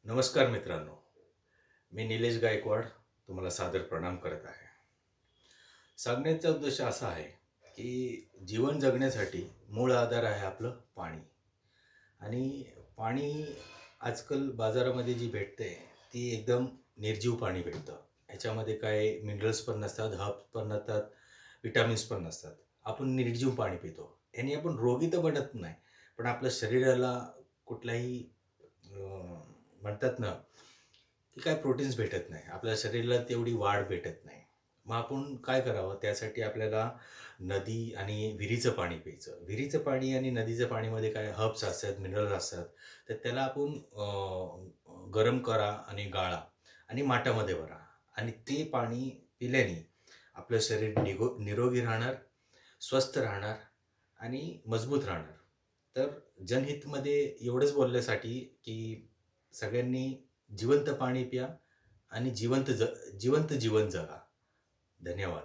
नमस्कार मित्रांनो, मी निलेश गायकवाड तुम्हाला सादर प्रणाम करत आहे. सांगण्याचा उद्देश असा आहे, की जीवन जगण्यासाठी मूळ आधार आहे आपलं पाणी आणि पाणी आजकाल बाजारामध्ये जी भेटते, ती एकदम निर्जीव पाणी भेटतं. ह्याच्यामध्ये काय मिनरल्स पण नसतात, हर्ब्स पण नसतात, विटॅमिन्स पण नसतात. आपण निर्जीव पाणी पितो. याने आपण रोगी तर बनत नाही, पण आपल्या शरीराला कुठलाही म्हणतात ना, की काय प्रोटीन्स भेटत नाही. आपल्या शरीराला तेवढी वाढ भेटत नाही. मग आपण काय करावं? त्यासाठी आपल्याला नदी आणि विहिरीचं पाणी प्यायचं. विहिरीचं पाणी आणि नदीच्या पाणीमध्ये काय हर्ब्स असतात, मिनरल्स असतात. तर त्याला आपण गरम करा आणि गाळा आणि माठामध्ये भरा आणि ते पाणी पिल्याने आपलं शरीर निरोगी राहणार, स्वस्थ राहणार आणि मजबूत राहणार. तर जनहितमध्ये एवढंच बोलण्यासाठी, की सगळ्यांनी जिवंत पाणी प्या आणि जिवंत जीवन जगा. धन्यवाद.